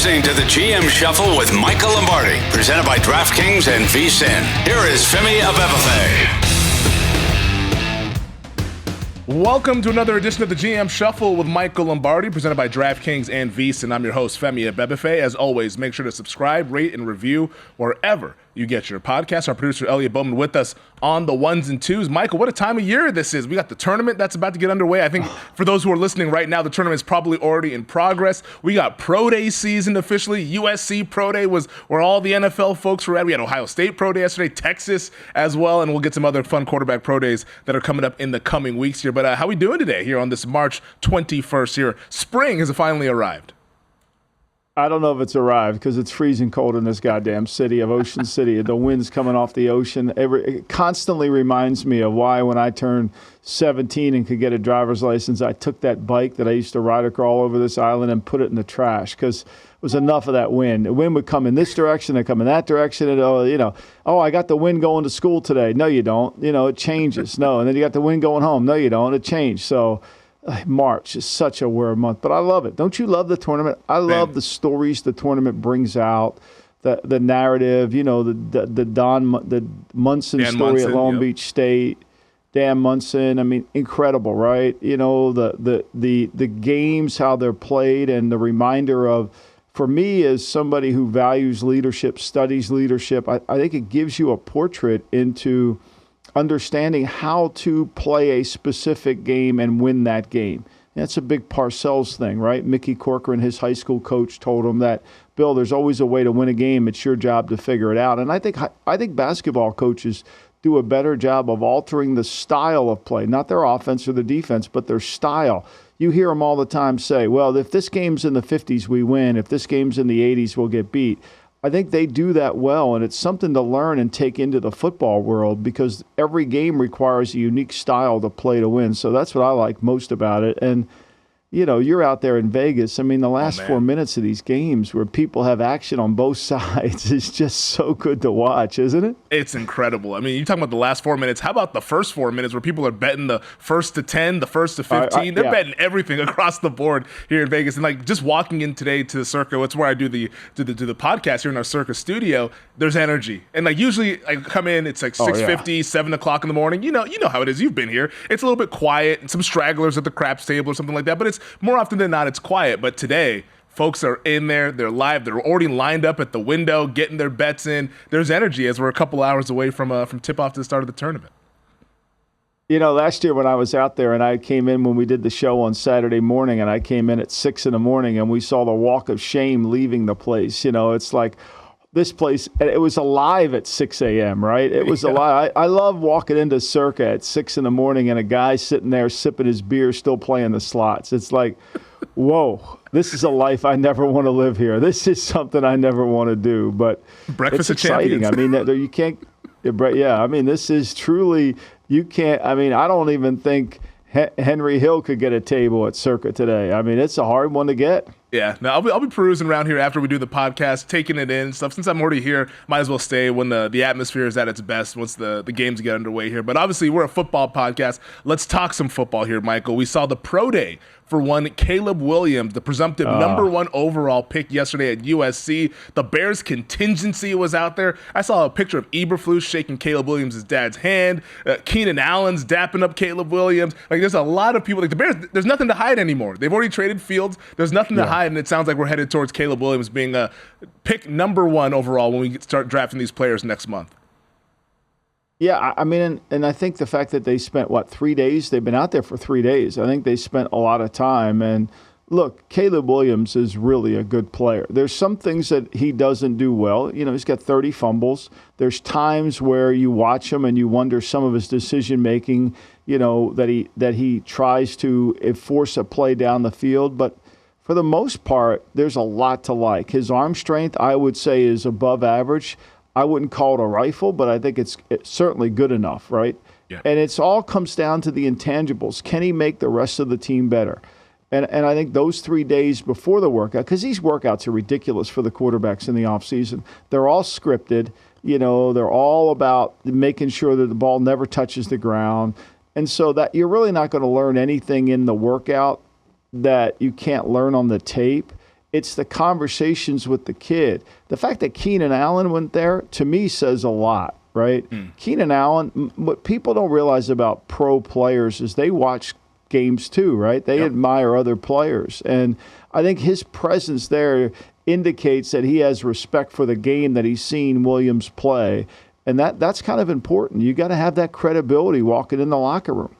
listening to the GM Shuffle with Michael Lombardi, presented by DraftKings and VSiN. Here is Femi Abebefe. Welcome to another edition of the GM Shuffle with Michael Lombardi, presented by DraftKings and VSiN. I'm your host, Femi Abebefe. As always, make sure to subscribe, rate, and review wherever you get your podcast. Our producer, Elliot Bowman, with us on the ones and twos. Michael, what a time of year this is. We got the tournament that's about to get underway. I think for those who are listening right now, the tournament is probably already in progress. We got Pro Day season officially. USC Pro Day was where all the NFL folks were at. We had Ohio State Pro Day yesterday, Texas as well, and we'll get some other fun quarterback Pro Days that are coming up in the coming weeks here. But how we doing today here on this March 21st here? Spring has finally arrived. I don't know if it's arrived because it's freezing cold in this goddamn city of Ocean City. The wind's coming off the ocean. It constantly reminds me of why when I turned 17 and could get a driver's license, I took that bike that I used to ride all over this island and put it in the trash because it was enough of that wind. The wind would come in this direction, it'd come in that direction, and I got the wind going to school today. No, you don't. It changes. No, and then you got the wind going home. No, you don't. It changed. So March is such a weird month, but I love it. Don't you love the tournament? I love the stories the tournament brings out, the narrative. The Munson story at Long Beach State, Dan Munson. I mean, incredible, right? The games, how they're played, and the reminder of, for me, as somebody who values leadership, studies leadership, I think it gives you a portrait into understanding how to play a specific game and win that game. That's a big Parcells thing, right? Mickey Corcoran, his high school coach, told him that, Bill, there's always a way to win a game. It's your job to figure it out. And I think basketball coaches do a better job of altering the style of play, not their offense or the defense, but their style. You hear them all the time say, well, if this game's in the 50s, we win. If this game's in the 80s, we'll get beat. I think they do that well, and it's something to learn and take into the football world because every game requires a unique style to play to win. So that's what I like most about it. And, you're out there in Vegas. I mean, the last 4 minutes of these games where people have action on both sides is just so good to watch, isn't it? It's incredible. I mean, you're talking about the last 4 minutes. How about the first 4 minutes where people are betting the first to 10, the first to 15? They're betting everything across the board here in Vegas. And just walking in today to the Circa, it's where I do the podcast here in our Circa studio. There's energy. And usually I come in, it's 6:50, 7 o'clock in the morning. You know how it is. You've been here. It's a little bit quiet and some stragglers at the craps table or something like that. But it's more often than not, it's quiet. But today, folks are in there. They're live. They're already lined up at the window, getting their bets in. There's energy as we're a couple hours away from tip-off to the start of the tournament. Last year when I was out there and I came in when we did the show on Saturday morning and I came in at 6 in the morning and we saw the walk of shame leaving the place. It's like this place, it was alive at 6 a.m., right? It was alive. I love walking into Circa at 6 in the morning and a guy sitting there sipping his beer, still playing the slots. It's like, whoa, this is a life I never want to live here. This is something I never want to do, but breakfast it's exciting. Of I mean, you can't, I mean, this is truly, you can't, I mean, I don't even think Henry Hill could get a table at Circa today. I mean, it's a hard one to get. Yeah, no, I'll be perusing around here after we do the podcast, taking it in and stuff. Since I'm already here, might as well stay when the atmosphere is at its best once the games get underway here. But obviously, we're a football podcast. Let's talk some football here, Michael. We saw the Pro Day for one Caleb Williams, the presumptive number one overall pick yesterday at USC. The Bears contingency was out there. I saw a picture of Eberflus shaking Caleb Williams' dad's hand. Keenan Allen's dapping up Caleb Williams. There's a lot of people. The Bears, there's nothing to hide anymore. They've already traded Fields. There's nothing to hide, and it sounds like we're headed towards Caleb Williams being pick number one overall when we start drafting these players next month. Yeah, I mean, and I think the fact that they spent, 3 days? They've been out there for 3 days. I think they spent a lot of time. And look, Caleb Williams is really a good player. There's some things that he doesn't do well. He's got 30 fumbles. There's times where you watch him and you wonder some of his decision-making, that he tries to force a play down the field. But for the most part, there's a lot to like. His arm strength, I would say, is above average. I wouldn't call it a rifle, but I think it's certainly good enough, right? Yeah. And it's all comes down to the intangibles. Can he make the rest of the team better? And I think those 3 days before the workout, because these workouts are ridiculous for the quarterbacks in the offseason. They're all scripted. They're all about making sure that the ball never touches the ground. And so that you're really not going to learn anything in the workout that you can't learn on the tape. It's the conversations with the kid. The fact that Keenan Allen went there, to me, says a lot, right? Keenan Allen, what people don't realize about pro players is they watch games too, right? They admire other players. And I think his presence there indicates that he has respect for the game that he's seen Williams play. And that's kind of important. You got to have that credibility walking in the locker room.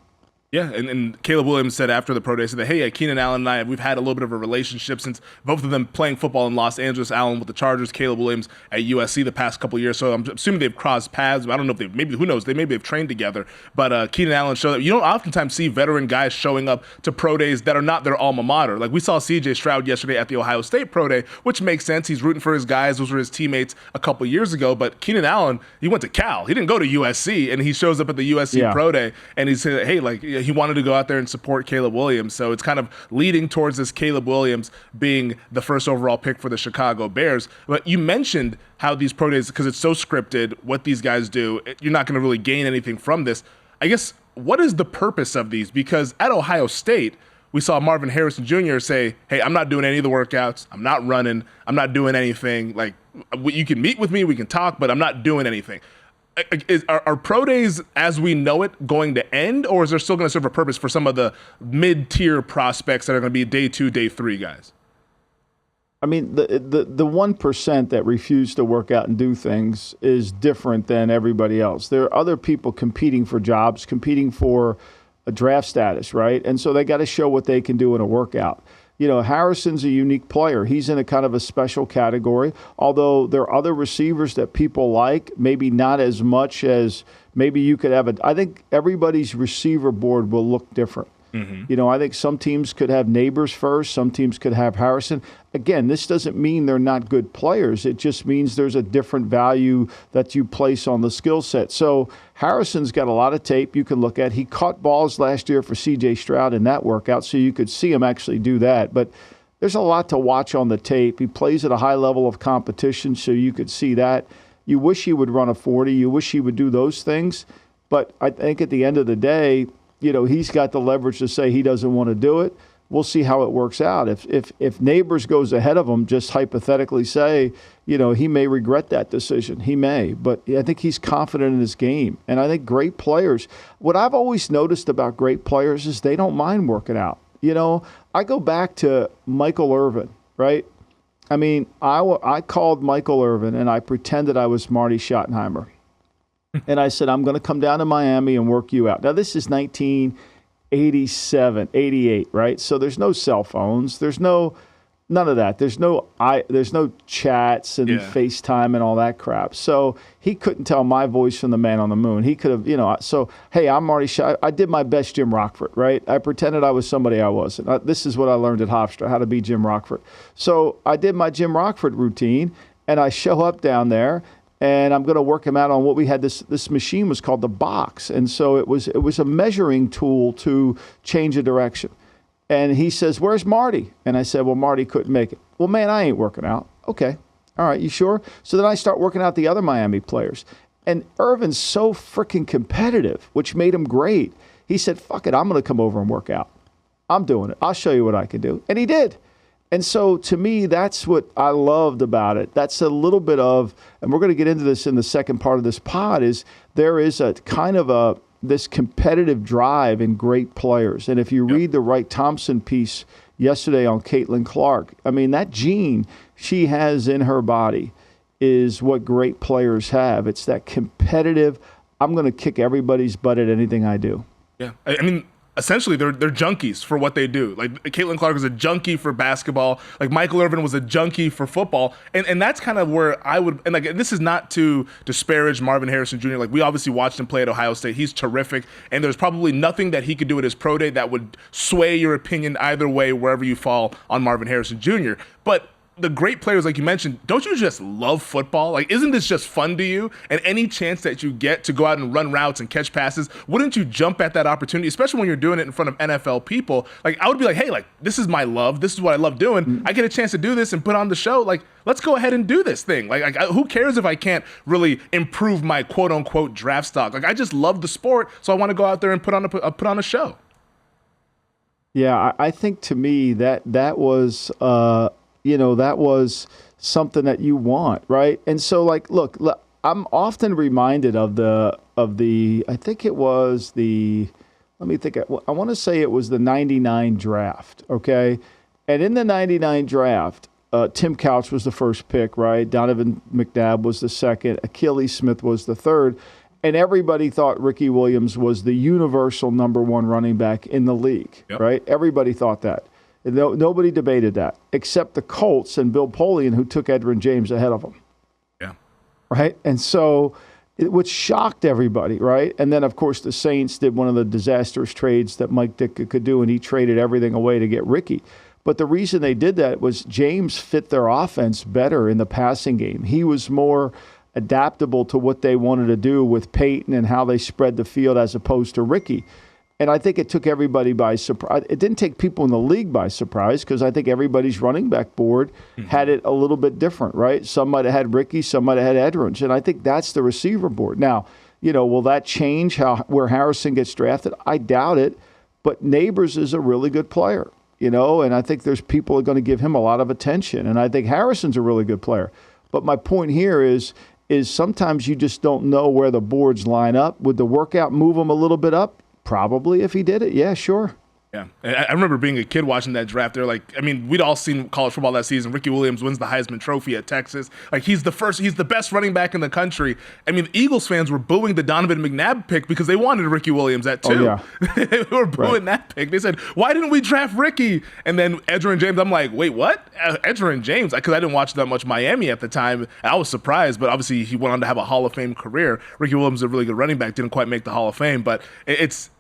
Yeah, and Caleb Williams said after the pro day, said that, hey, Keenan Allen and I, we've had a little bit of a relationship since both of them playing football in Los Angeles, Allen with the Chargers, Caleb Williams at USC the past couple of years. So I'm assuming they've crossed paths. I don't know if maybe, who knows, maybe they've trained together. But Keenan Allen showed that you don't oftentimes see veteran guys showing up to pro days that are not their alma mater. Like we saw CJ Stroud yesterday at the Ohio State pro day, which makes sense. He's rooting for his guys. Those were his teammates a couple of years ago. But Keenan Allen, he went to Cal. He didn't go to USC, and he shows up at the USC pro day, and he said, hey, like he wanted to go out there and support Caleb Williams. So it's kind of leading towards this Caleb Williams being the first overall pick for the Chicago Bears. But you mentioned how these pro days, because it's so scripted, what these guys do, you're not going to really gain anything from this. I guess, what is the purpose of these? Because at Ohio State, we saw Marvin Harrison Jr. say, hey, I'm not doing any of the workouts. I'm not running. I'm not doing anything. Like, you can meet with me, we can talk, but I'm not doing anything. Are pro days as we know it going to end, or is there still going to serve a purpose for some of the mid-tier prospects that are going to be day 2, day 3 guys? I mean, the 1% that refuse to work out and do things is different than everybody else. There are other people competing for jobs, competing for a draft status, right? And so they got to show what they can do in a workout. You know, Harrison's a unique player. He's in a kind of a special category, although there are other receivers that people like, maybe not as much as maybe you could have. I think everybody's receiver board will look different. You know, I think some teams could have Neighbors first. Some teams could have Harrison. Again, this doesn't mean they're not good players. It just means there's a different value that you place on the skill set. So Harrison's got a lot of tape you can look at. He caught balls last year for C.J. Stroud in that workout, so you could see him actually do that. But there's a lot to watch on the tape. He plays at a high level of competition, so you could see that. You wish he would run a 40. You wish he would do those things. But I think at the end of the day, you know, he's got the leverage to say he doesn't want to do it. We'll see how it works out. If Neighbors goes ahead of him, just hypothetically say, you know, he may regret that decision. He may. But I think he's confident in his game. And I think great players, what I've always noticed about great players is they don't mind working out. You know, I go back to Michael Irvin, right? I mean, I called Michael Irvin and I pretended I was Marty Schottenheimer. And I said, I'm going to come down to Miami and work you out. Now, this is 1987, 88, right? So there's no cell phones. There's none of that. There's no chats and FaceTime and all that crap. So he couldn't tell my voice from the man on the moon. He could have, you know, so, hey, I'm Marty Schottenheimer. I did my best Jim Rockford, right? I pretended I was somebody I wasn't. This is what I learned at Hofstra, how to be Jim Rockford. So I did my Jim Rockford routine, and I show up down there, and I'm going to work him out on what we had. This machine was called the box. And so it was a measuring tool to change a direction. And he says, where's Marty? And I said, well, Marty couldn't make it. Well, man, I ain't working out. Okay. All right, you sure? So then I start working out the other Miami players. And Irvin's so freaking competitive, which made him great. He said, fuck it, I'm going to come over and work out. I'm doing it. I'll show you what I can do. And he did. And so to me, that's what I loved about it. That's a little bit of, and we're going to get into this in the second part of this pod, is there is a kind of this competitive drive in great players. And if you read the Wright Thompson piece yesterday on Caitlin Clark, I mean, that gene she has in her body is what great players have. It's that competitive, I'm going to kick everybody's butt at anything I do. Yeah. I mean, essentially, they're junkies for what they do. Like, Caitlin Clark is a junkie for basketball. Like, Michael Irvin was a junkie for football. And that's kind of where I would – and, like, this is not to disparage Marvin Harrison Jr. Like, we obviously watched him play at Ohio State. He's terrific. And there's probably nothing that he could do at his pro day that would sway your opinion either way wherever you fall on Marvin Harrison Jr. But – the great players, like you mentioned, don't you just love football? Like, isn't this just fun to you? And any chance that you get to go out and run routes and catch passes, wouldn't you jump at that opportunity, especially when you're doing it in front of NFL people? Like, I would be like, hey, like, this is my love. This is what I love doing. I get a chance to do this and put on the show. Like, let's go ahead and do this thing. Like who cares if I can't really improve my quote-unquote draft stock? Like, I just love the sport, so I want to go out there and put on a show. Yeah, I think to me that was that was something that you want, right? And so, like, look, I'm often reminded of I think it was let me think, I want to say it was the 99 draft, okay? And in the 99 draft, Tim Couch was the first pick, right? Donovan McNabb was the second. Achilles Smith was the third. And everybody thought Ricky Williams was the universal number one running back in the league, right? Everybody thought that. Nobody debated that, except the Colts and Bill Polian, who took Edgerrin James ahead of him. Yeah. Right? And so which shocked everybody, right? And then, of course, the Saints did one of the disastrous trades that Mike Ditka could do, and he traded everything away to get Ricky. But the reason they did that was James fit their offense better in the passing game. He was more adaptable to what they wanted to do with Peyton and how they spread the field as opposed to Ricky. And I think it took everybody by surprise. It didn't take people in the league by surprise because I think everybody's running back board had it a little bit different, right? Some might have had Ricky, some might have had Edgerrin. And I think that's the receiver board. Now, will that change where Harrison gets drafted? I doubt it. But Neighbors is a really good player, and I think there's people who are going to give him a lot of attention. And I think Harrison's a really good player. But my point here is sometimes you just don't know where the boards line up. Would the workout move them a little bit up? Probably if he did it. Yeah, sure. Yeah. I remember being a kid watching that draft. They're like, we'd all seen college football that season. Ricky Williams wins the Heisman Trophy at Texas. Like, he's the best running back in the country. The Eagles fans were booing the Donovan McNabb pick because they wanted Ricky Williams at 2. Oh, yeah. They were booing that pick. They said, why didn't we draft Ricky? And then Edgerrin James, I'm like, wait, what? Edgerrin James? Because I didn't watch that much Miami at the time. I was surprised, but obviously he went on to have a Hall of Fame career. Ricky Williams is a really good running back, didn't quite make the Hall of Fame, but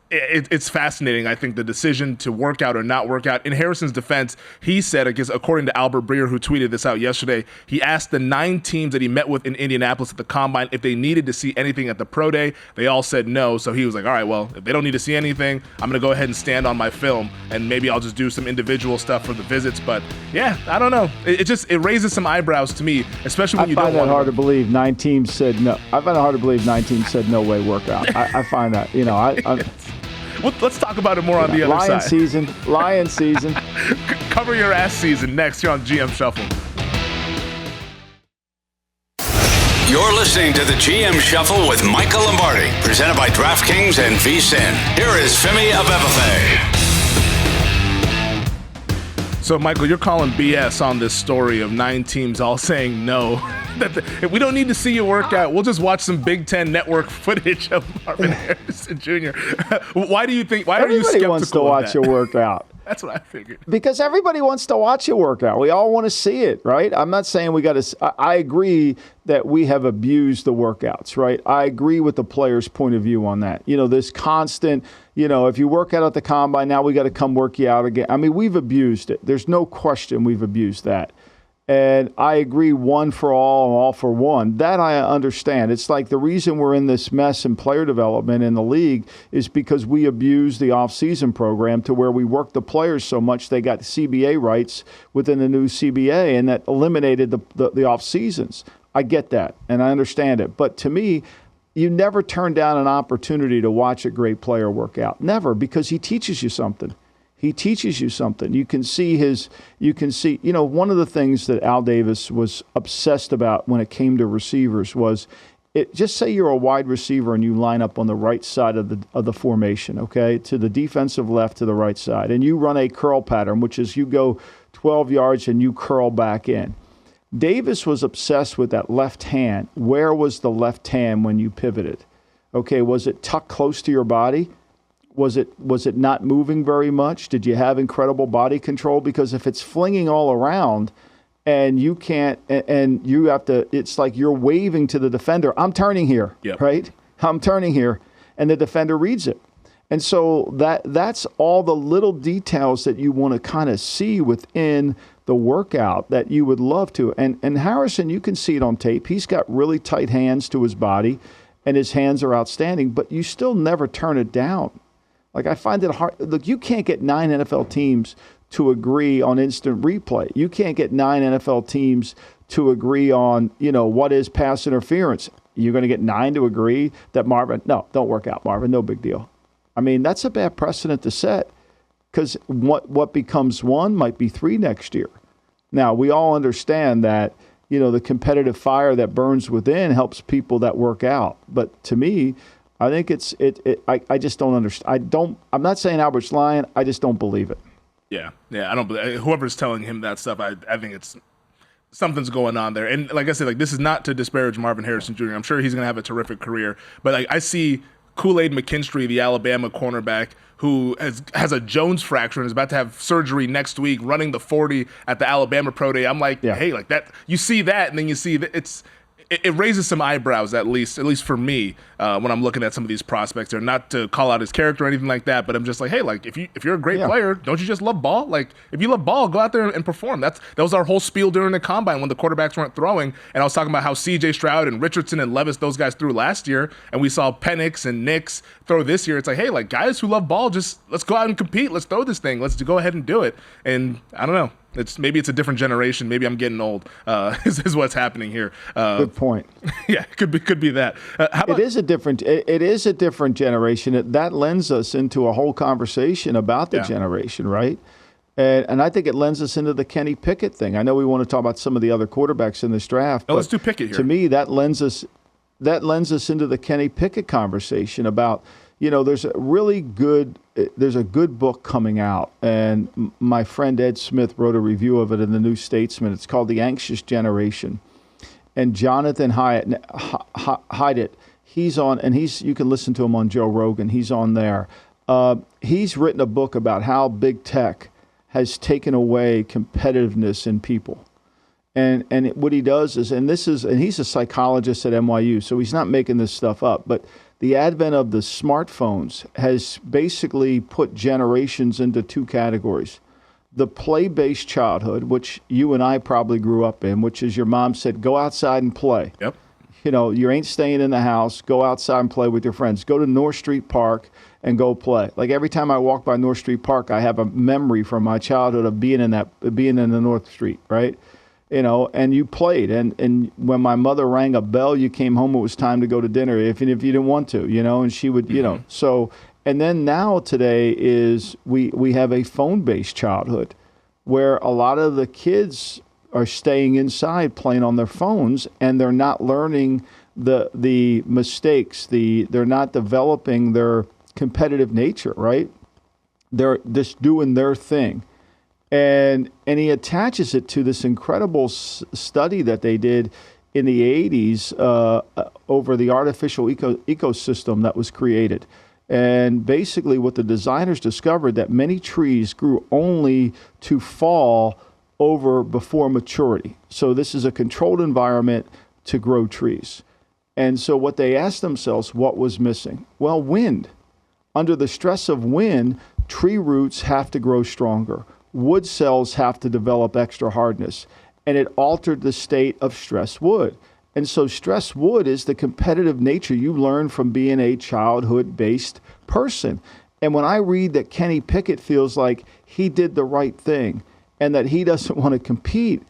it's fascinating, I think, the decision to work out or not work out. In Harrison's defense, he said, I guess, according to Albert Breer, who tweeted this out yesterday, he asked the 9 teams that he met with in Indianapolis at the Combine if they needed to see anything at the Pro Day. They all said no, so he was like, all right, well, if they don't need to see anything, I'm going to go ahead and stand on my film, and maybe I'll just do some individual stuff for the visits. But, yeah, I don't know. It raises some eyebrows to me, especially when you don't want to. I find that hard to believe 9 teams said no. I find it hard to believe 9 teams said no way workout. I find that, Let's talk about it more on the other side. Lion season. Cover your ass season next here on GM Shuffle. You're listening to the GM Shuffle with Michael Lombardi, presented by DraftKings and VSiN. Here is Femi Abebefe. So, Michael, you're calling BS on this story of 9 teams all saying no. We don't need to see you work out. We'll just watch some Big Ten Network footage of Marvin Harrison Jr. Why are you skeptical of that? Everybody wants to watch you work out. That's what I figured. Because everybody wants to watch you work out. We all want to see it, right? I'm not saying we got to. I agree that we have abused the workouts, right? I agree with the player's point of view on that. This constant, if you work out at the Combine, now we got to come work you out again. We've abused it. There's no question we've abused that. And I agree, one for all and all for one. That I understand. It's like the reason we're in this mess in player development in the league is because we abused the off-season program to where we worked the players so much they got CBA rights within the new CBA, and that eliminated the off-seasons. I get that, and I understand it. But to me, you never turn down an opportunity to watch a great player work out. Never, because he teaches you something. He teaches you something. You can see, one of the things that Al Davis was obsessed about when it came to receivers was, just say you're a wide receiver and you line up on the right side of the formation, okay, to the defensive left to the right side, and you run a curl pattern, which is you go 12 yards and you curl back in. Davis was obsessed with that left hand. Where was the left hand when you pivoted? Okay, was it tucked close to your body? Was it not moving very much? Did you have incredible body control? Because if it's flinging all around and you can't, and you have to, it's like you're waving to the defender, I'm turning here, right? I'm turning here, and the defender reads it. And so that's all the little details that you want to kind of see within the workout that you would love to. And Harrison, you can see it on tape. He's got really tight hands to his body, and his hands are outstanding, but you still never turn it down. Like, I find it hard. Look, you can't get 9 NFL teams to agree on instant replay. You can't get 9 NFL teams to agree on, what is pass interference. You're going to get 9 to agree that Marvin, no, don't work out, Marvin, no big deal. That's a bad precedent to set, because what becomes 1 might be 3 next year. Now, we all understand that, the competitive fire that burns within helps people that work out. But to me, I think I just don't understand. I'm not saying Albert's lying. I just don't believe it. Yeah. I don't believe whoever's telling him that stuff. I think it's something's going on there. And like I said, this is not to disparage Marvin Harrison Jr. I'm sure he's going to have a terrific career. But I see Kool-Aid McKinstry, the Alabama cornerback, who has a Jones fracture and is about to have surgery next week, running the 40 at the Alabama Pro Day. I'm like, hey, like that. You see that, and then you see that it raises some eyebrows, at least for me, when I'm looking at some of these prospects. Or not to call out his character or anything like that, but I'm just like, hey, like if you're a great player, don't you just love ball? Like if you love ball, go out there and perform. That was our whole spiel during the combine when the quarterbacks weren't throwing, and I was talking about how C.J. Stroud and Richardson and Levis, those guys threw last year, and we saw Penix and Nix throw this year. It's like, hey, like guys who love ball, just let's go out and compete. Let's throw this thing. Let's go ahead and do it. And I don't know. Maybe it's a different generation. Maybe I'm getting old. Is what's happening here. Good point. Yeah, could be that. It is a different generation. That lends us into a whole conversation about the generation, right? And I think it lends us into the Kenny Pickett thing. I know we want to talk about some of the other quarterbacks in this draft. Let's do Pickett here. To me, that lends us into the Kenny Pickett conversation about. There's a good book coming out, and my friend Ed Smith wrote a review of it in the New Statesman. It's called The Anxious Generation. And Jonathan Haidt, he's on, and you can listen to him on Joe Rogan. He's on there. He's written a book about how big tech has taken away competitiveness in people. And what he does is, and he's a psychologist at NYU, so he's not making this stuff up, but the advent of the smartphones has basically put generations into two categories. The play-based childhood, which you and I probably grew up in, which is your mom said, go outside and play. Yep. You ain't staying in the house. Go outside and play with your friends. Go to North Street Park and go play. Like every time I walk by North Street Park, I have a memory from my childhood of being in the North Street, right? And you played. And when my mother rang a bell, you came home, it was time to go to dinner, even if you didn't want to, and she would, So, and then now today is we have a phone-based childhood where a lot of the kids are staying inside playing on their phones, and they're not learning the mistakes. They're not developing their competitive nature, right? They're just doing their thing. And he attaches it to this incredible study that they did in the 80s over the artificial ecosystem that was created. And basically what the designers discovered that many trees grew only to fall over before maturity. So this is a controlled environment to grow trees. And so what they asked themselves, what was missing? Well, wind. Under the stress of wind, tree roots have to grow stronger. Wood cells have to develop extra hardness, and it altered the state of stress wood. And so stress wood is the competitive nature you learn from being a childhood-based person. And when I read that Kenny Pickett feels like he did the right thing and that he doesn't want to compete,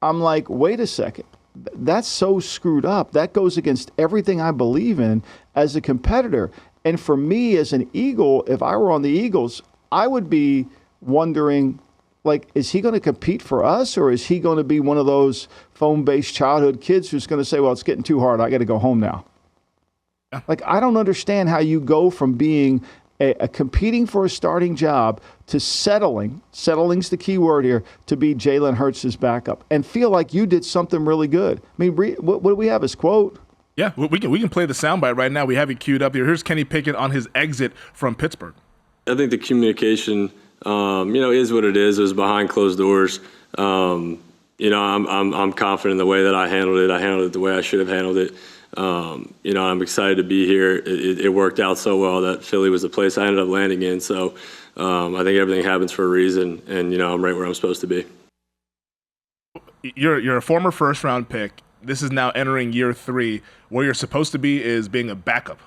I'm like, wait a second. That's so screwed up. That goes against everything I believe in as a competitor. And for me as an Eagle, if I were on the Eagles, I would be wondering, like, is he going to compete for us, or is he going to be one of those phone-based childhood kids who's going to say, well, it's getting too hard, I got to go home now? Like, I don't understand how you go from being a competing for a starting job to settling's the key word here, to be Jalen Hurts' backup and feel like you did something really good. I mean, what do we have as quote? Yeah, we can play the soundbite right now. We have it queued up here. Here's Kenny Pickett on his exit from Pittsburgh. I think the communication is what it is. It was behind closed doors. I'm confident in the way that I handled it. I handled it the way I should have handled it. I'm excited to be here. It worked out so well that Philly was the place I ended up landing in. So I think everything happens for a reason, and I'm right where I'm supposed to be. You're a former first-round pick. This is now entering year 3. Where you're supposed to be is being a backup.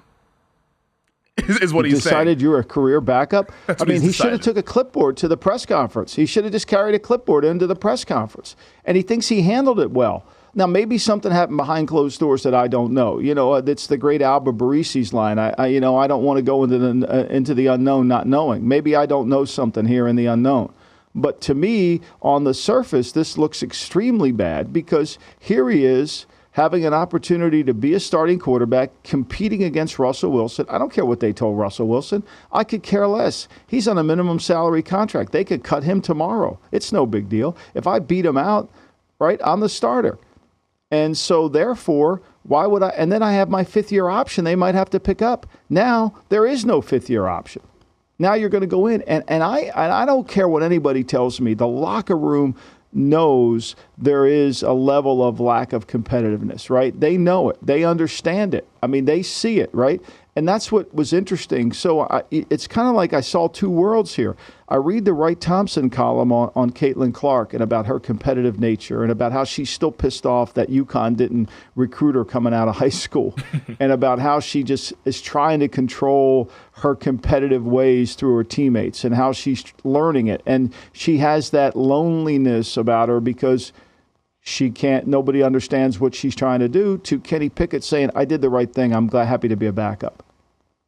Is what he's saying. Decided you were a career backup? I mean, he should have took a clipboard to the press conference. He should have just carried a clipboard into the press conference. And he thinks he handled it well. Now, maybe something happened behind closed doors that I don't know. It's the great Abebefe line. I don't want to go into the unknown not knowing. Maybe I don't know something here in the unknown. But to me, on the surface, this looks extremely bad because here he is having an opportunity to be a starting quarterback, competing against Russell Wilson. I don't care what they told Russell Wilson. I could care less. He's on a minimum salary contract. They could cut him tomorrow. It's no big deal. If I beat him out, right, I'm the starter. And so therefore, why would I? And then I have my fifth-year option they might have to pick up. Now there is no fifth-year option. Now you're going to go in. And I don't care what anybody tells me. The locker room knows there is a level of lack of competitiveness, right? They know it. They understand it. I mean, they see it, right? And that's what was interesting. So it's kind of like I saw two worlds here. I read the Wright Thompson column on Caitlin Clark and about her competitive nature and about how she's still pissed off that UConn didn't recruit her coming out of high school and about how she just is trying to control her competitive ways through her teammates and how she's learning it. And she has that loneliness about her because nobody understands what she's trying to do, to Kenny Pickett saying, I did the right thing. I'm happy to be a backup.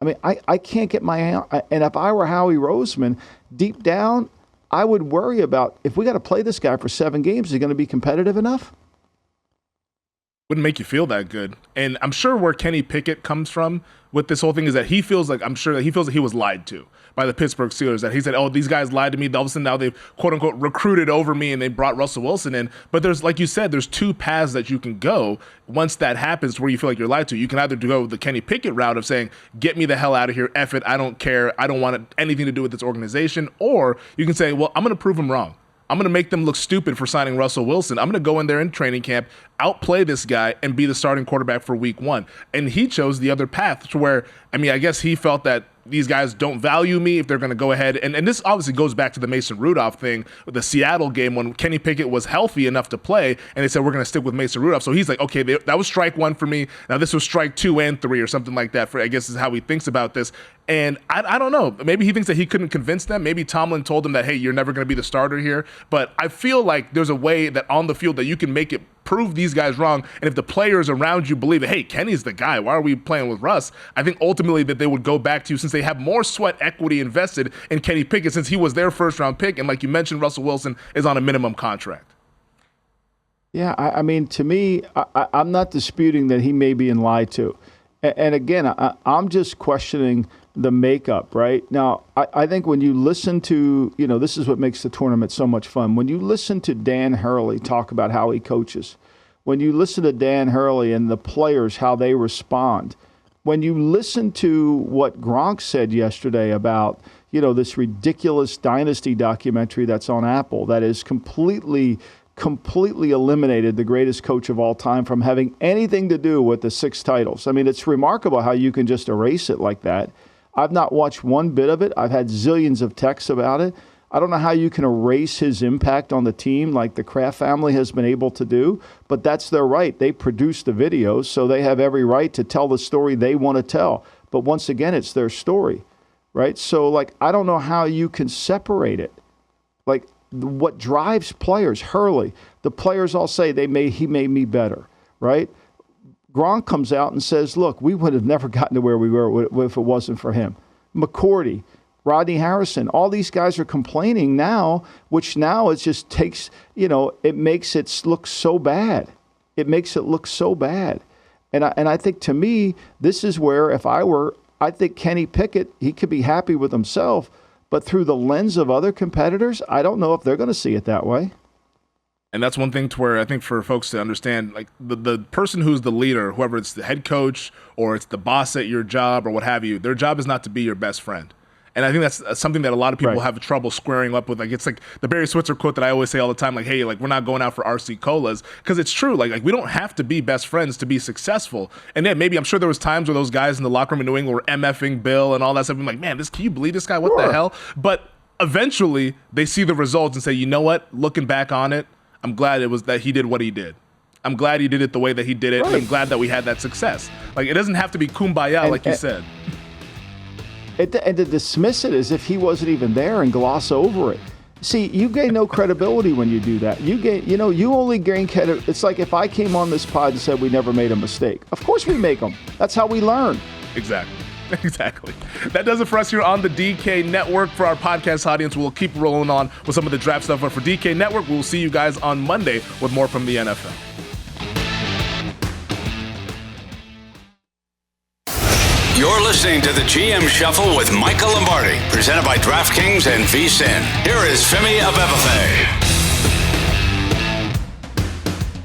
I mean, I can't get and if I were Howie Roseman, deep down, I would worry about if we got to play this guy for 7 games, is he going to be competitive enough? Wouldn't make you feel that good. And I'm sure where Kenny Pickett comes from with this whole thing is that he feels like he was lied to by the Pittsburgh Steelers, that he said, oh, these guys lied to me. All of a sudden now they've quote unquote recruited over me and they brought Russell Wilson in. But there's, like you said, there's two paths that you can go once that happens where you feel like you're lied to. You can either go the Kenny Pickett route of saying, get me the hell out of here, F it, I don't care, I don't want anything to do with this organization. Or you can say, well, I'm going to prove them wrong. I'm going to make them look stupid for signing Russell Wilson. I'm going to go in there in training camp, outplay this guy, and be the starting quarterback for week 1. And he chose the other path to where, I mean, I guess he felt that these guys don't value me if they're going to go ahead. And this obviously goes back to the Mason Rudolph thing with the Seattle game when Kenny Pickett was healthy enough to play, and they said, we're going to stick with Mason Rudolph. So he's like, okay, that was strike 1 for me. Now this was strike 2 and 3 or something like that. I guess is how he thinks about this. And I don't know. Maybe he thinks that he couldn't convince them. Maybe Tomlin told him that, hey, you're never going to be the starter here. But I feel like there's a way that on the field that you can make it prove these guys wrong. And if the players around you believe that, hey, Kenny's the guy, why are we playing with Russ? I think ultimately that they would go back to, since they have more sweat equity invested in Kenny Pickett, since he was their first-round pick. And like you mentioned, Russell Wilson is on a minimum contract. Yeah, I mean, to me, I'm not disputing that he may be lied to. And again, I'm just questioning the makeup, right? Now, I think when you listen to, this is what makes the tournament so much fun. When you listen to Dan Hurley talk about how he coaches, when you listen to Dan Hurley and the players, how they respond, when you listen to what Gronk said yesterday about, this ridiculous dynasty documentary that's on Apple that is completely eliminated the greatest coach of all time from having anything to do with the 6 titles. I mean, it's remarkable how you can just erase it like that. I've not watched one bit of it. I've had zillions of texts about it. I don't know how you can erase his impact on the team like the Kraft family has been able to do, but that's their right. They produce the videos, so they have every right to tell the story they want to tell. But once again, it's their story, right? So, I don't know how you can separate it. What drives players, Hurley, the players all say he made me better, right? Gronk comes out and says, look, we would have never gotten to where we were if it wasn't for him. McCourty, Rodney Harrison, all these guys are complaining now, which now it just takes, it makes it look so bad. It makes it look so bad. And I think, to me, this is where I think Kenny Pickett, he could be happy with himself, but through the lens of other competitors, I don't know if they're going to see it that way. And that's one thing to where I think for folks to understand, the person who's the leader, whoever it's the head coach or it's the boss at your job or what have you, their job is not to be your best friend. And I think that's something that a lot of people have trouble squaring up with. It's like the Barry Switzer quote that I always say all the time, hey, we're not going out for RC Colas, because it's true. Like we don't have to be best friends to be successful. And then maybe I'm sure there was times where those guys in the locker room in New England were MFing Bill and all that stuff. I'm like, man, can you believe this guy? What the hell? But eventually they see the results and say, you know what? Looking back on it, I'm glad it was that he did what he did. I'm glad he did it the way that he did it. And I'm glad that we had that success. It doesn't have to be kumbaya, you said. And to dismiss it as if he wasn't even there and gloss over it. See, you gain no credibility when you do that. You only gain credibility. It's like if I came on this pod and said we never made a mistake. Of course we make them. That's how we learn. Exactly. Exactly. That does it for us here on the DK Network. For our podcast audience, we'll keep rolling on with some of the draft stuff. But for DK Network, we'll see you guys on Monday with more from the NFL. You're listening to the GM Shuffle with Michael Lombardi, presented by DraftKings and VSiN. Here is Femi Abebefe.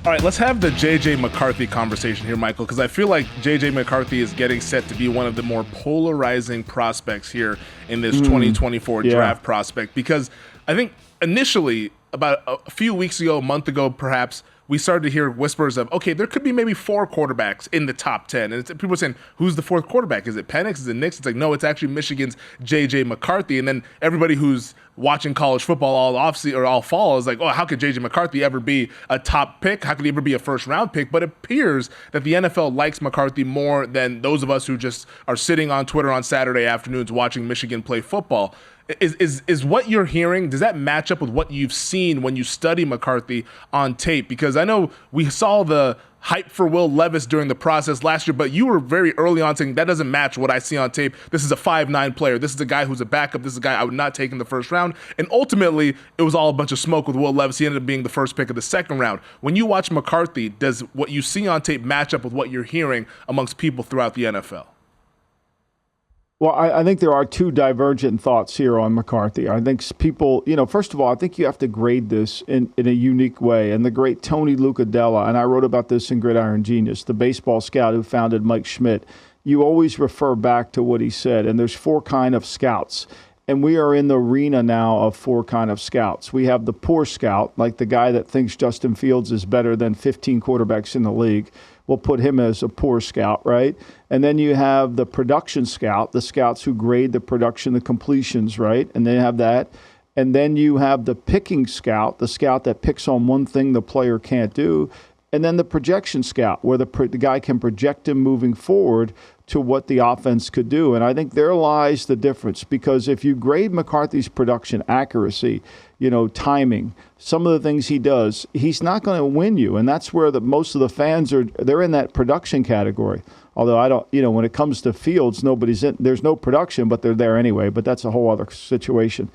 All right, let's have the JJ McCarthy conversation here, Michael, because I feel like JJ McCarthy is getting set to be one of the more polarizing prospects here in this 2024 draft prospect. Because I think initially, about a few weeks ago, a month ago perhaps, we started to hear whispers of, okay, there could be maybe 4 quarterbacks in the top 10. And people were saying, who's the 4th quarterback? Is it Penix? Is it Nix? It's like, no, it's actually Michigan's JJ McCarthy. And then everybody who's watching college football all fall is like, oh, how could JJ McCarthy ever be a top pick? How could he ever be a first-round pick? But it appears that the NFL likes McCarthy more than those of us who just are sitting on Twitter on Saturday afternoons watching Michigan play football. Is what you're hearing, does that match up with what you've seen when you study McCarthy on tape? Because I know we saw the hype for Will Levis during the process last year, but you were very early on saying that doesn't match what I see on tape. This is a 5'9" player. This is a guy who's a backup. This is a guy I would not take in the first round. And ultimately, it was all a bunch of smoke with Will Levis. He ended up being the first pick of the second round. When you watch McCarthy, does what you see on tape match up with what you're hearing amongst people throughout the NFL? Well, I think there are 2 divergent thoughts here on McCarthy. I think people, first of all, I think you have to grade this in a unique way. And the great Tony Lucadella, and I wrote about this in Gridiron Genius, the baseball scout who founded Mike Schmidt, you always refer back to what he said. And there's 4 kind of scouts. And we are in the arena now of 4 kind of scouts. We have the poor scout, like the guy that thinks Justin Fields is better than 15 quarterbacks in the league. We'll put him as a poor scout, right? And then you have the production scout, the scouts who grade the production, the completions, right? And they have that. And then you have the picking scout, the scout that picks on one thing the player can't do. And then the projection scout, where the guy can project him moving forward to what the offense could do. And I think there lies the difference, because if you grade McCarthy's production accuracy, timing, some of the things he does, he's not going to win you. And that's where most of the fans they're in that production category. Although I don't, when it comes to Fields, there's no production, but they're there anyway. But that's a whole other situation.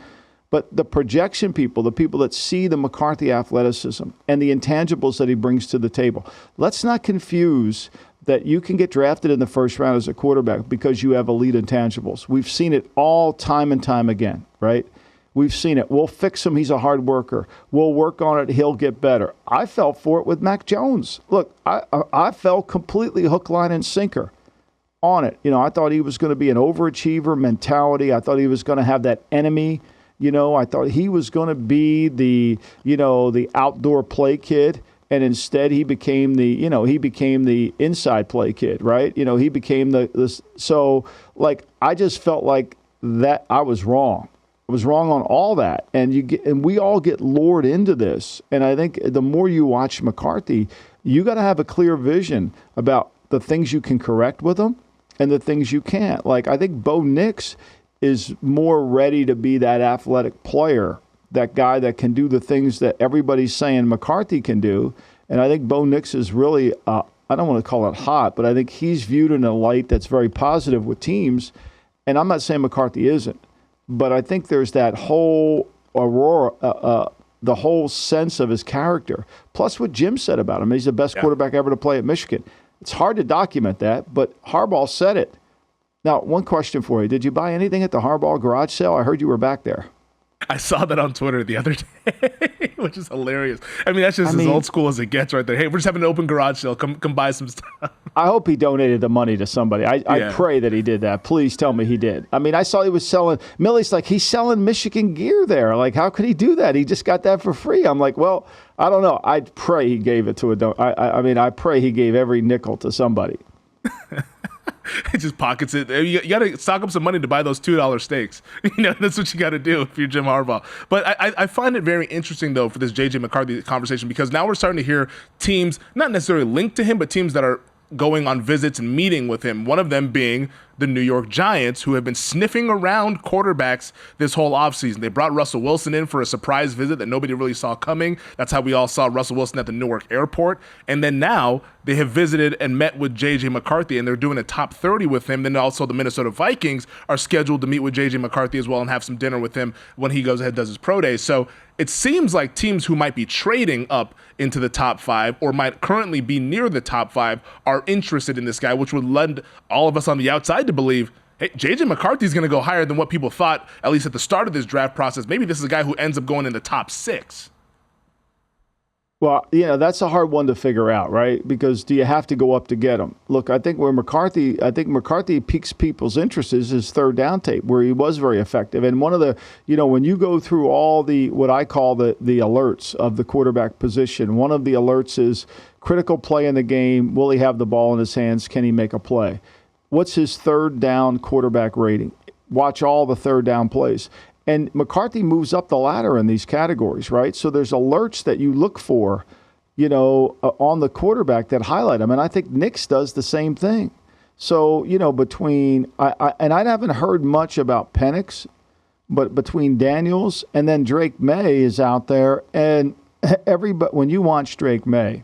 But the projection people, the people that see the McCarthy athleticism and the intangibles that he brings to the table, let's not confuse that you can get drafted in the first round as a quarterback because you have elite intangibles. We've seen it all time and time again, right? We've seen it. We'll fix him. He's a hard worker. We'll work on it. He'll get better. I fell for it with Mac Jones. Look, I fell completely hook, line, and sinker on it. I thought he was going to be an overachiever mentality. I thought he was going to have that enemy. I thought he was going to be the outdoor play kid. And instead, he became the inside play kid, right? He became I just felt like that I was wrong. I was wrong on all that. And we all get lured into this. And I think the more you watch McCarthy, you got to have a clear vision about the things you can correct with him and the things you can't. Like, I think Bo Nix is more ready to be that athletic player, that guy that can do the things that everybody's saying McCarthy can do. And I think Bo Nix is really, I don't want to call it hot, but I think he's viewed in a light that's very positive with teams. And I'm not saying McCarthy isn't, but I think there's that whole the whole sense of his character. Plus what Jim said about him, he's the best quarterback ever to play at Michigan. It's hard to document that, but Harbaugh said it. Now, one question for you. Did you buy anything at the Harbaugh garage sale? I heard you were back there. I saw that on Twitter the other day, which is hilarious. I mean, that's just as old school as it gets right there. Hey, we're just having an open garage sale. Come buy some stuff. I hope he donated the money to somebody. I pray that he did that. Please tell me he did. I mean, I saw he was selling. Millie's like, he's selling Michigan gear there. Like, how could he do that? He just got that for free. I'm like, well, I don't know. I pray he gave it to I pray he gave every nickel to somebody. It just pockets it. You got to stock up some money to buy those $2 steaks. That's what you got to do if you're Jim Harbaugh. But I find it very interesting, though, for this JJ McCarthy conversation, because now we're starting to hear teams, not necessarily linked to him, but teams that are going on visits and meeting with him, one of them being the New York Giants, who have been sniffing around quarterbacks this whole offseason. They brought Russell Wilson in for a surprise visit that nobody really saw coming. That's how we all saw Russell Wilson at the Newark airport. And then now they have visited and met with JJ McCarthy, and they're doing a top 30 with him. Then also the Minnesota Vikings are scheduled to meet with JJ McCarthy as well and have some dinner with him when he goes ahead and does his pro day. So it seems like teams who might be trading up into the top 5 or might currently be near the top 5 are interested in this guy, which would lend all of us on the outside to believe, hey, JJ McCarthy is going to go higher than what people thought, at least at the start of this draft process. Maybe this is a guy who ends up going in the top 6. Well, that's a hard one to figure out, right? Because do you have to go up to get him? Look, I think McCarthy piques people's interest is his third down tape, where he was very effective. And one of the, when you go through all the, what I call the alerts of the quarterback position, one of the alerts is critical play in the game. Will he have the ball in his hands? Can he make a play? What's his third down quarterback rating? Watch all the third down plays. And McCarthy moves up the ladder in these categories, right? So there's alerts that you look for, on the quarterback that highlight him. And I think Nix does the same thing. So, between I haven't heard much about Penix, but between Daniels and then Drake May is out there. And when you watch Drake May,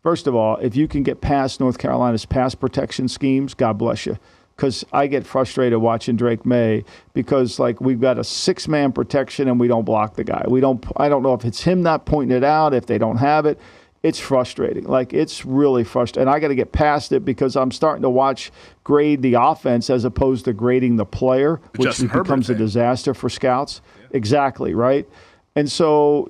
first of all, if you can get past North Carolina's pass protection schemes, God bless you. Because I get frustrated watching Drake May because, we've got a 6-man protection and we don't block the guy. I don't know if it's him not pointing it out, if they don't have it. It's frustrating. It's really frustrating. And I got to get past it because I'm starting to grade the offense as opposed to grading the player, which becomes a disaster for scouts. Yeah. Exactly, right? And so,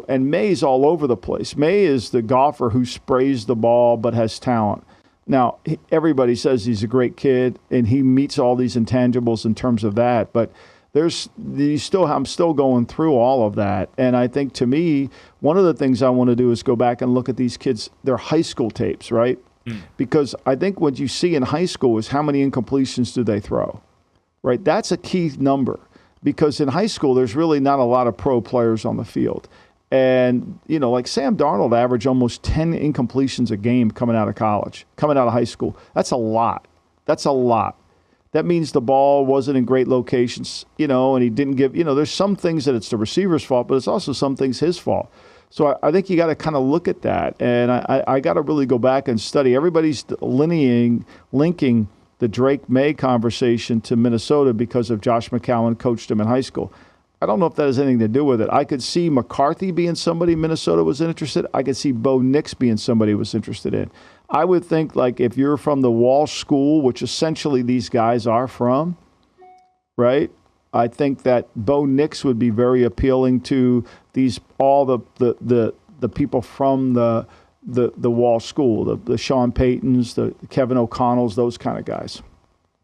and May's all over the place. May is the golfer who sprays the ball but has talent. Now, everybody says he's a great kid, and he meets all these intangibles in terms of that. But I'm still going through all of that. And I think, to me, one of the things I want to do is go back and look at these kids, their high school tapes, right? Because I think what you see in high school is how many incompletions do they throw, right? That's a key number. Because in high school, there's really not a lot of pro players on the field. And, Sam Darnold averaged almost 10 incompletions a game coming out of high school. That's a lot. That means the ball wasn't in great locations, and he didn't give, there's some things that it's the receiver's fault, but it's also some things his fault. So I think you got to kind of look at that. And I got to really go back and study. Everybody's linking the Drake May conversation to Minnesota because of Josh McCown coached him in high school. I don't know if that has anything to do with it. I could see McCarthy being somebody Minnesota was interested. I could see Bo Nix being somebody was interested in. I would think if you're from the Walsh School, which essentially these guys are from, right? I think that Bo Nix would be very appealing to all the people from the Walsh School, the Sean Paytons, the Kevin O'Connells, those kind of guys.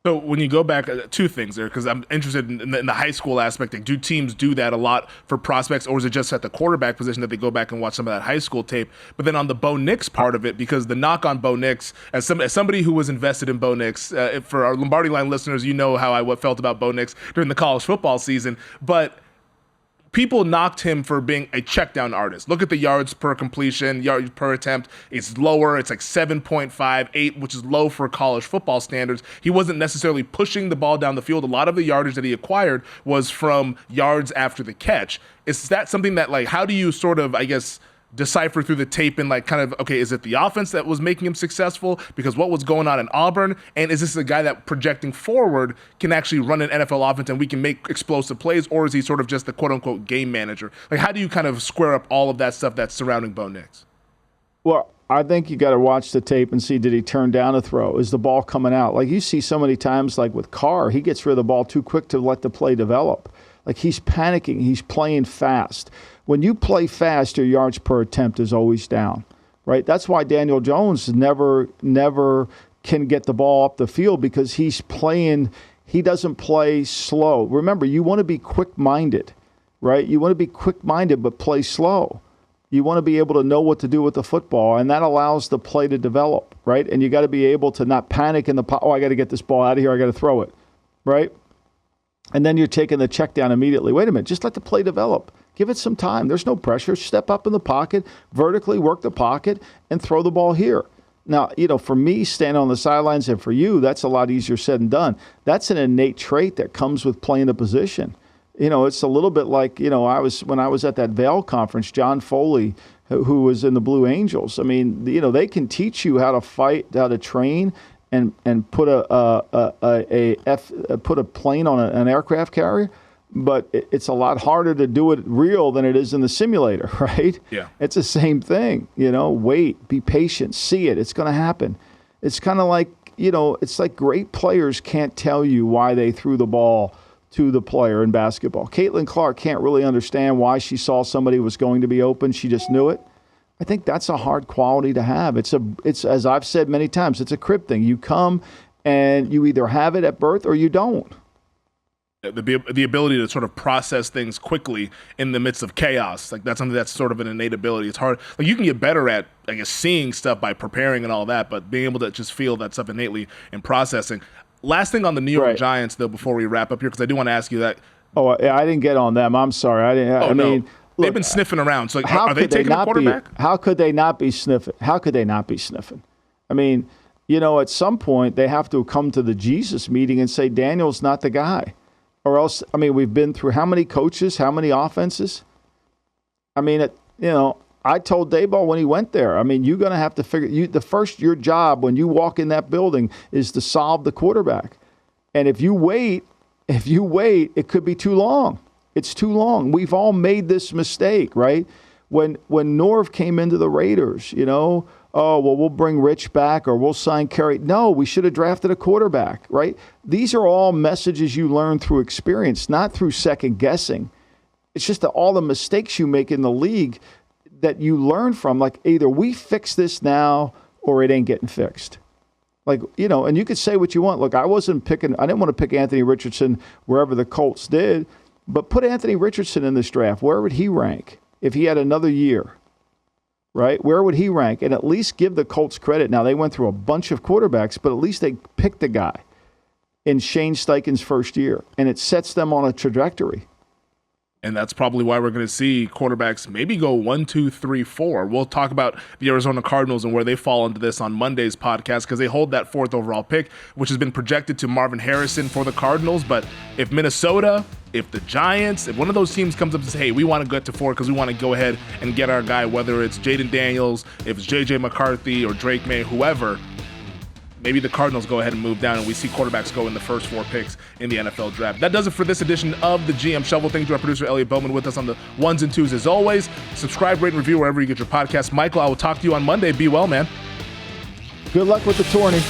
So when you go back, 2 things there, because I'm interested in the high school aspect. Do teams do that a lot for prospects, or is it just at the quarterback position that they go back and watch some of that high school tape? But then on the Bo Nix part of it, because the knock on Bo Nix, as somebody who was invested in Bo Nix, for our Lombardi Line listeners, how I felt about Bo Nix during the college football season, but people knocked him for being a check down artist. Look at the yards per completion, yards per attempt. It's lower. It's 7.5, 8, which is low for college football standards. He wasn't necessarily pushing the ball down the field. A lot of the yardage that he acquired was from yards after the catch. Is that something that, how do you sort of, decipher through the tape and okay, is it the offense that was making him successful? Because what was going on in Auburn? And is this a guy that projecting forward can actually run an NFL offense and we can make explosive plays? Or is he sort of just the quote unquote game manager? How do you kind of square up all of that stuff that's surrounding Bo Nix? Well, I think you got to watch the tape and see, did he turn down a throw? Is the ball coming out? You see so many times, with Carr, he gets rid of the ball too quick to let the play develop. He's panicking. He's playing fast. When you play fast, your yards per attempt is always down, right? That's why Daniel Jones never can get the ball up the field, because he doesn't play slow. Remember, you want to be quick-minded, right? You want to be quick-minded but play slow. You want to be able to know what to do with the football, and that allows the play to develop, right? And you got to be able to not panic in the I got to get this ball out of here, I got to throw it, right? And then you're taking the check down immediately. Wait a minute, just let the play develop. Give it some time. There's no pressure. Step up in the pocket, vertically work the pocket, and throw the ball here. Now, for me, standing on the sidelines, and for you, that's a lot easier said than done. That's an innate trait that comes with playing the position. It's a little bit like, when I was at that Vail conference, John Foley, who was in the Blue Angels. I mean, they can teach you how to fight, how to train, and put put a plane on an aircraft carrier. But it's a lot harder to do it real than it is in the simulator, right? Yeah. It's the same thing, wait, be patient, see it. It's going to happen. It's kind of like, it's like great players can't tell you why they threw the ball to the player in basketball. Caitlin Clark can't really understand why she saw somebody was going to be open. She just knew it. I think that's a hard quality to have. It's as I've said many times, it's a crib thing. You come and you either have it at birth or you don't. The ability to sort of process things quickly in the midst of chaos, like that's something that's sort of an innate ability. It's hard. Like you can get better at, I guess, seeing stuff by preparing and all that, but being able to just feel that stuff innately and processing. Last thing on the New York Giants, though, before we wrap up here, because I do want to ask you that. Oh, I didn't get on them. I'm sorry. I didn't. I mean, no. They've been sniffing around. So, are they taking a quarterback? How could they not be sniffing? I mean, at some point they have to come to the Jesus meeting and say Daniel's not the guy. Or else, I mean, we've been through how many coaches, how many offenses? I mean, I told Daboll when he went there, I mean, you're going to have to figure, your job when you walk in that building is to solve the quarterback. And if you wait, it could be too long. It's too long. We've all made this mistake, right? When Norv came into the Raiders, we'll bring Rich back or we'll sign Kerry. No, we should have drafted a quarterback, right? These are all messages you learn through experience, not through second guessing. It's just that all the mistakes you make in the league that you learn from, like either we fix this now or it ain't getting fixed. Like, and you could say what you want. Look, I didn't want to pick Anthony Richardson wherever the Colts did, but put Anthony Richardson in this draft. Where would he rank if he had another year? Right? Where would he rank? And at least give the Colts credit. Now, they went through a bunch of quarterbacks, but at least they picked a guy in Shane Steichen's first year, and it sets them on a trajectory. And that's probably why we're going to see quarterbacks maybe go 1, 2, 3, 4. We'll talk about the Arizona Cardinals and where they fall into this on Monday's podcast because they hold that 4th overall pick, which has been projected to Marvin Harrison for the Cardinals. But if Minnesota, if the Giants, if one of those teams comes up and says, hey, we want to get to 4 because we want to go ahead and get our guy, whether it's Jaden Daniels, if it's JJ McCarthy or Drake May, whoever, maybe the Cardinals go ahead and move down and we see quarterbacks go in the first 4 picks in the NFL draft. That does it for this edition of the GM Shuffle. Thank you to our producer, Elliot Bowman, with us on the 1s and 2s as always. Subscribe, rate, and review wherever you get your podcast. Michael, I will talk to you on Monday. Be well, man. Good luck with the tourney.